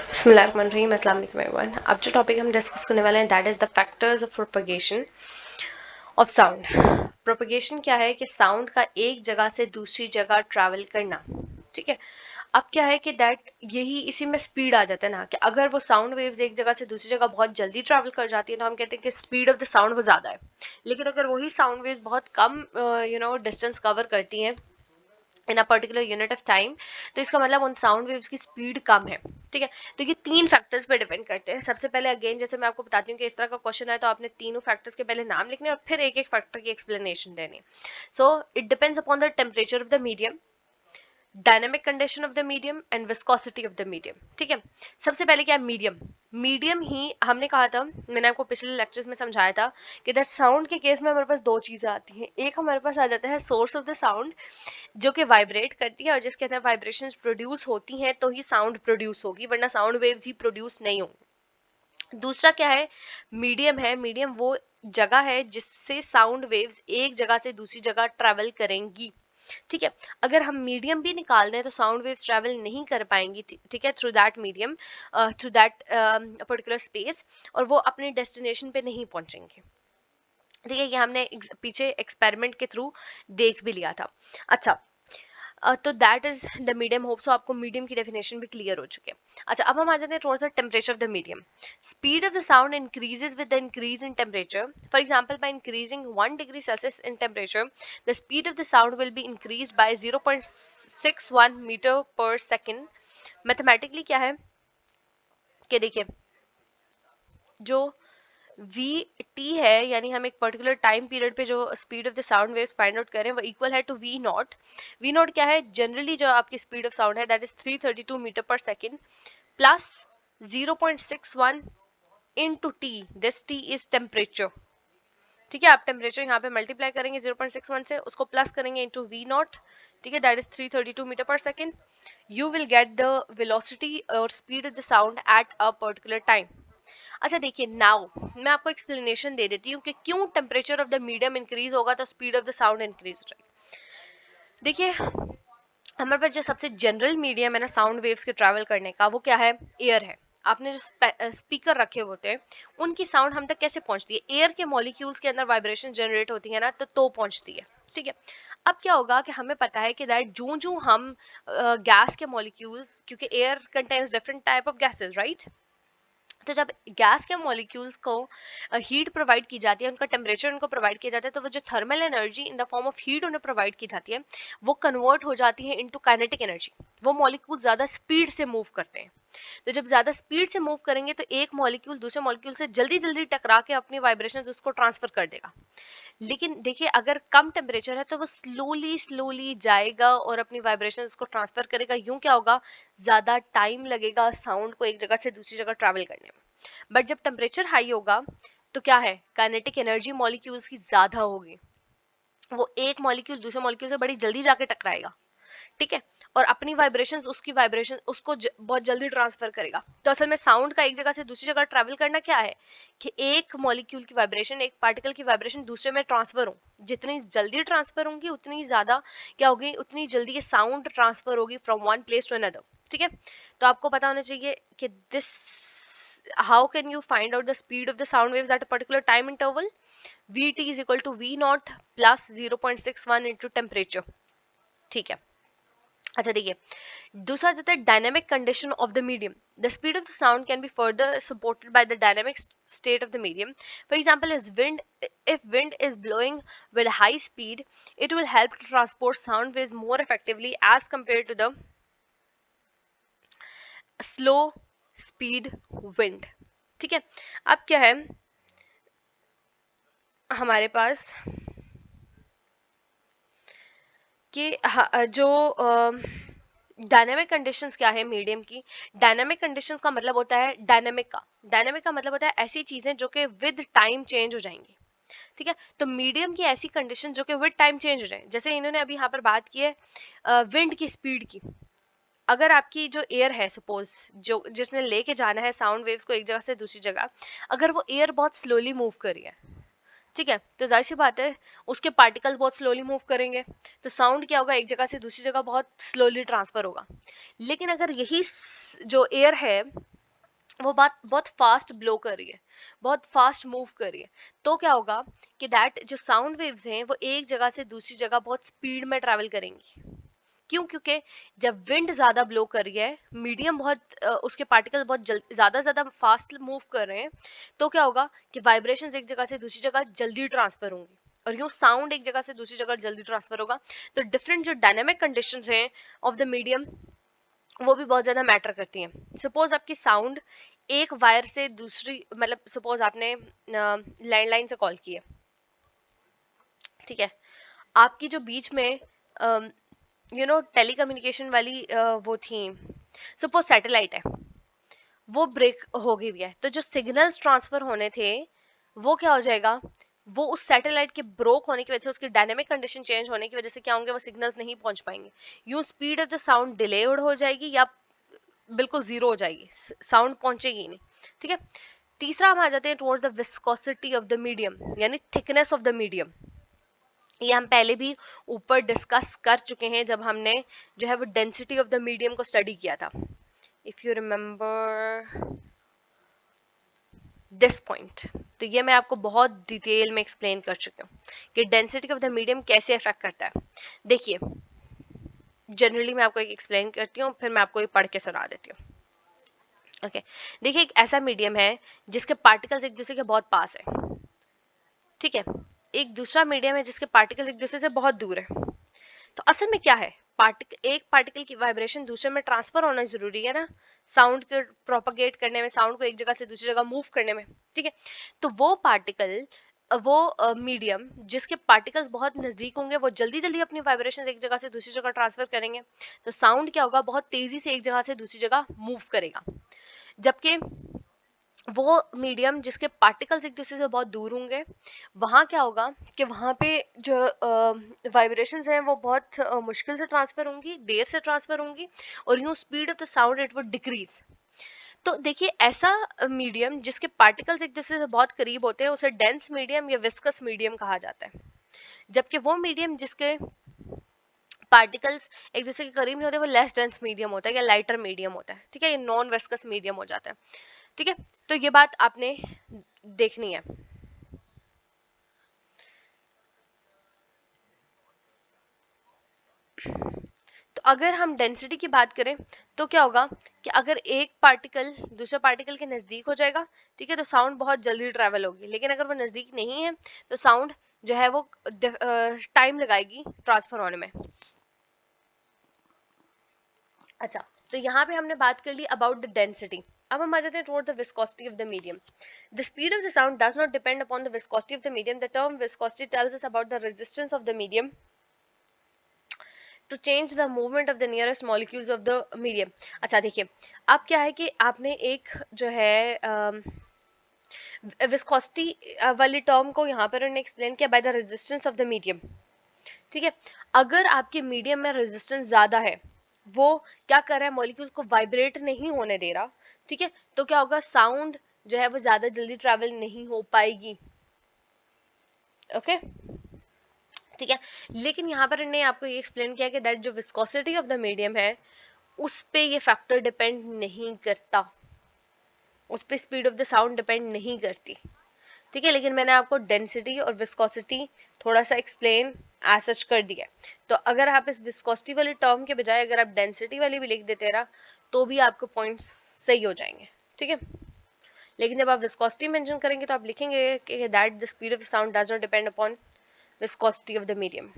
बिस्मिल्लाहिर्रहमानिर्रहीम, अस्सलाम वालेकुम एवरीवन। अब जो टॉपिक हम डिस्कस करने वाले हैं that is the factors of propagation of sound. Propagation क्या है कि साउंड का एक जगह से दूसरी जगह ट्रैवल करना। ठीक है, अब क्या है कि दैट यही इसी में स्पीड आ जाता है ना, कि अगर वो साउंड वेव्स एक जगह से दूसरी जगह बहुत जल्दी ट्रैवल कर जाती है तो हम कहते हैं कि स्पीड ऑफ द साउंड वो ज़्यादा है। लेकिन अगर वही साउंड वेव्स बहुत कम डिस्टेंस कवर करती हैं in a particular unit of time, तो इसका मतलब उन साउंड वेव्स की स्पीड कम है। ठीक है, तो ये तीन फैक्टर्स पे डिपेंड करते हैं। सबसे पहले अगेन जैसे मैं आपको बताती हूँ कि इस तरह का क्वेश्चन है तो आपने तीनों फैक्टर्स के पहले नाम लिखने और फिर एक एक फैक्टर की एक्सप्लेनेशन देनी। So it depends upon the temperature of the medium, dynamic condition of the medium and viscosity of the medium. ठीक है, सबसे पहले क्या है मीडियम। मीडियम ही हमने कहा था, मैंने आपको पिछले लेक्चर्स में समझाया था कि दैट साउंड के केस में हमारे पास दो चीजें आती हैं। एक हमारे पास आ जाता है सोर्स ऑफ द साउंड जो कि वाइब्रेट करती है और जिसके अंदर वाइब्रेशंस प्रोड्यूस होती हैं तो ही साउंड प्रोड्यूस होगी, वरना साउंड वेव्स ही प्रोड्यूस नहीं होंगी। दूसरा क्या है, मीडियम है। मीडियम वो जगह है जिससे साउंड वेव्स एक जगह से दूसरी जगह ट्रैवल करेंगी। ठीक है, अगर हम मीडियम भी निकाल दें तो साउंड वेव्स ट्रैवल नहीं कर पाएंगी। ठीक है, through that medium, through that particular space, और वो अपने डेस्टिनेशन पे नहीं पहुंचेंगे। ठीक है, ये हमने पीछे एक्सपेरिमेंट के थ्रू देख भी लिया था। अच्छा, तो that is the medium. Hope so आपको मीडियम की डेफिनेशन भी क्लियर हो चुके हैं। अच्छा, अब हम आ जाते हैं थोड़ा सा temperature of the medium. Speed of the sound increases with the increase in temperature. For example, by increasing 1 degree Celsius in temperature the speed of the sound will be increased by 0.61 metre per second. Mathematically क्या है कि देखिए, जो we T है, यानी हम एक particular time period पे जो speed of the sound waves find out करें वो इक्वल है to V naught. V naught क्या है, जनरली जो आपकी स्पीड ऑफ साउंड है that is 332 metre per second plus 0.61 into T. This T is temperature. ठीक है, आप टेम्परेचर यहाँ पे मल्टीप्लाई करेंगे 0.61 से, उसको प्लस करेंगे इनटू वी नॉट। ठीक है, that is 332 metre per second. You will get the velocity और speed of the sound at a particular time. अच्छा देखिए, नाउ मैं आपको एक्सप्लेनेशन दे देती हूँ कि क्यों temperature of the medium increase होगा तो speed of the sound increase हो जाएगी। देखिए, हमारे पास जो सबसे जनरल मीडियम है ना साउंड वेव्स के ट्रैवल करने का, वो क्या है, एयर है। आपने जो स्पीकर रखे होते हैं उनकी साउंड हम तक कैसे पहुंचती है, एयर के मॉलिक्यूल्स के अंदर वाइब्रेशन जनरेट होती है ना, तो पहुंचती है। ठीक है, अब क्या होगा कि हमें पता है कि दैट जो जो हम गैस के मॉलिक्यूल्स, क्योंकि air contains different type of gases, right. तो जब गैस के मॉलिक्यूल्स को हीट प्रोवाइड की जाती है, उनका टेम्परेचर उनको प्रोवाइड किया जाता है, तो वो जो thermal energy in the form of heat उन्हें प्रोवाइड की जाती है वो कन्वर्ट हो जाती है इनटू काइनेटिक एनर्जी। वो मॉलिक्यूल ज्यादा स्पीड से मूव करते हैं। तो जब ज्यादा स्पीड से मूव करेंगे तो एक मॉलिक्यूल दूसरे मॉलिक्यूल से जल्दी जल्दी टकरा के अपनी वाइब्रेशन उसको ट्रांसफर कर देगा। लेकिन देखिए, अगर कम टेम्परेचर है तो वो स्लोली स्लोली जाएगा और अपनी वाइब्रेशन उसको ट्रांसफर करेगा। यूं क्या होगा, ज्यादा टाइम लगेगा साउंड को एक जगह से दूसरी जगह ट्रैवल करने में। बट जब टेम्परेचर हाई होगा तो क्या है, काइनेटिक एनर्जी मॉलिक्यूल्स की ज्यादा होगी। वो एक मॉलिक्यूल दूसरे मॉलिक्यूल से बड़ी जल्दी जाके टकराएगा। ठीक है, और अपनी वाइब्रेशंस उसकी वाइब्रेशन उसको बहुत जल्दी ट्रांसफर करेगा। तो असल में साउंड का एक जगह से दूसरी जगह ट्रैवल करना क्या है कि एक मॉलिक्यूल की वाइब्रेशन, एक पार्टिकल की वाइब्रेशन दूसरे में ट्रांसफर हो। जितनी जल्दी ट्रांसफर होंगी उतनी ज्यादा क्या होगी, उतनी जल्दी ये साउंड ट्रांसफर होगी from one place to another. ठीक है, तो आपको पता होना चाहिए कि this, how can you find out the speed of the sound waves at a particular time interval. Vt is equal to V naught plus 0.61 into temperature। ठीक है, अच्छा देखिए, दूसरा जाता है dynamic condition of the medium. The speed of the sound can be further supported by the dynamic state of the medium. For example, if wind is blowing with high speed, it will help to transport sound waves more effectively as compared to the slow speed wind। ठीक है, अब क्या है हमारे पास कि जो dynamic conditions क्या है मीडियम की। डायनेमिक कंडीशंस का मतलब होता है डायनेमिक का मतलब होता है ऐसी चीजें जो कि विद टाइम चेंज हो जाएंगी। ठीक है, तो मीडियम की ऐसी कंडीशन जो कि विद टाइम चेंज हो जाए, जैसे इन्होंने अभी यहाँ पर बात की है विंड की स्पीड की। अगर आपकी जो एयर है सपोज, जो जिसने लेके जाना है साउंड वेव्स को एक जगह से दूसरी जगह, अगर वो एयर बहुत स्लोली मूव कर रही है, ठीक है, तो जाहिर सी बात है उसके पार्टिकल्स बहुत स्लोली मूव करेंगे, तो साउंड क्या होगा, एक जगह से दूसरी जगह बहुत स्लोली ट्रांसफर होगा। लेकिन अगर यही जो एयर है वो बात बहुत फास्ट ब्लो कर रही है, बहुत फास्ट मूव कर रही है, तो क्या होगा कि दैट जो साउंड वेव्स हैं वो एक जगह से दूसरी जगह बहुत स्पीड में ट्रैवल करेंगी। क्यों? क्योंकि जब विंड ज्यादा ब्लो कर रही है, मीडियम बहुत उसके पार्टिकल्स बहुत ज्यादा ज्यादा फास्ट मूव कर रहे हैं, तो क्या होगा कि वाइब्रेशंस एक जगह से दूसरी जगह जल्दी ट्रांसफर होंगी, और यूं साउंड एक जगह से दूसरी जगह जल्दी ट्रांसफर होगा। तो डिफरेंट जो डायनेमिक कंडीशंस हैं ऑफ द मीडियम, वो भी बहुत ज्यादा मैटर करती हैं। सपोज आपकी साउंड एक वायर से दूसरी, मतलब सपोज आपने लैंडलाइन से कॉल की है, ठीक है, आपकी जो बीच में टेलीकम्युनिकेशन वाली वो थी, सपोज सैटेलाइट है, वो ब्रेक हो गई हुई है, तो जो सिग्नल्स ट्रांसफर होने थे वो क्या हो जाएगा, वो उस सैटेलाइट के ब्रोक होने की वजह से, उसकी डायनेमिक कंडीशन चेंज होने की वजह से क्या होंगे, वो सिग्नल्स नहीं पहुंच पाएंगे। यूं speed of the sound delayed हो जाएगी या बिल्कुल जीरो हो जाएगी, साउंड पहुंचेगी ही नहीं। ठीक है, तीसरा हम आ जाते हैं towards the viscosity of the medium, यानी थिकनेस ऑफ द मीडियम। ये हम पहले भी ऊपर डिस्कस कर चुके हैं जब हमने जो है वो डेंसिटी ऑफ द मीडियम को स्टडी किया था, if you remember this point. तो ये मैं आपको बहुत डिटेल में एक्सप्लेन कर चुकी हूँ कि डेंसिटी ऑफ द मीडियम कैसे अफेक्ट करता है। देखिए, जनरली मैं आपको एक एक्सप्लेन करती हूँ, फिर मैं आपको ये पढ़ के सुना देती हूँ। ओके, देखिए, एक ऐसा मीडियम है जिसके पार्टिकल्स एक दूसरे के बहुत पास है, ठीक है, एक दूसरा मीडियम है जिसके पार्टिकल्स एक दूसरे से बहुत दूर है। तो असल में क्या है, एक पार्टिकल की वाइब्रेशन दूसरे में ट्रांसफर होना जरूरी है ना, साउंड के प्रोपगेट करने में, साउंड को एक जगह से दूसरी जगह मूव करने में। ठीक है, तो वो पार्टिकल, वो मीडियम जिसके पार्टिकल्स बहुत नजदीक होंगे, वो जल्दी जल्दी अपनी वाइब्रेशन एक जगह से दूसरी जगह ट्रांसफर करेंगे, तो साउंड क्या होगा, बहुत तेजी से एक जगह से दूसरी जगह मूव करेगा। जबकि वो मीडियम जिसके पार्टिकल्स एक दूसरे से बहुत दूर होंगे, वहां क्या होगा कि वहां पे जो वाइब्रेशंस हैं वो बहुत मुश्किल से ट्रांसफर होंगी, देर से ट्रांसफर होंगी, और यूं speed of the sound it would decrease. तो देखिए, ऐसा मीडियम जिसके पार्टिकल्स एक दूसरे से बहुत करीब होते हैं उसे डेंस मीडियम या विस्कस मीडियम कहा जाता है। जबकि वो मीडियम जिसके पार्टिकल्स एक दूसरे के करीब नहीं होते वो लेस डेंस मीडियम होता है या लाइटर मीडियम होता है। ठीक है, ये नॉन विस्कस मीडियम हो जाता है। ठीक है, तो ये बात आपने देखनी है। तो अगर हम डेंसिटी की बात करें तो क्या होगा कि अगर एक पार्टिकल दूसरे पार्टिकल के नजदीक हो जाएगा, ठीक है, तो साउंड बहुत जल्दी ट्रैवल होगी, लेकिन अगर वो नजदीक नहीं है तो साउंड जो है वो टाइम लगाएगी ट्रांसफर होने में। अच्छा, तो यहाँ पे हमने बात कर ली अबाउट द डेंसिटी। अब हम आ जाते हैं toward the viscosity of the medium. The speed of the sound does not depend upon the viscosity of the medium. The term viscosity tells us about the resistance of the medium to change the movement of the nearest molecules of the medium. अच्छा देखिए, अब क्या है कि आपने एक जो है विस्कोसिटी वाली टर्म को यहाँ पर उन्होंने एक्सप्लेन किया by the resistance of the medium. ठीक है, अगर आपके मीडियम में रेजिस्टेंस ज्यादा है, वो क्या कर रहा है, मॉलिक्यूल्स को वाइब्रेट नहीं होने दे रहा, ठीक है, तो क्या होगा, साउंड जो है वो ज्यादा जल्दी ट्रैवल नहीं हो पाएगी। ओके, ठीक है, लेकिन यहाँ पर इन्होंने आपको ये एक्सप्लेन किया कि दैट जो विस्कोसिटी ऑफ द मीडियम है उस पे ये फैक्टर डिपेंड नहीं करता, उस पे speed of the sound depend नहीं करती। ठीक है, लेकिन मैंने आपको डेंसिटी और विस्कोसिटी थोड़ा सा एक्सप्लेन एज सच कर दिया। तो अगर आप इस विस्कोसिटी वाली टर्म के बजाय अगर आप डेंसिटी वाली भी लिख देते ना, तो भी आपको पॉइंट्स सही हो जाएंगे। ठीक है, लेकिन जब आप विस्कोसिटी मेंशन करेंगे तो आप लिखेंगे कि that the speed of sound does not depend upon viscosity of the medium.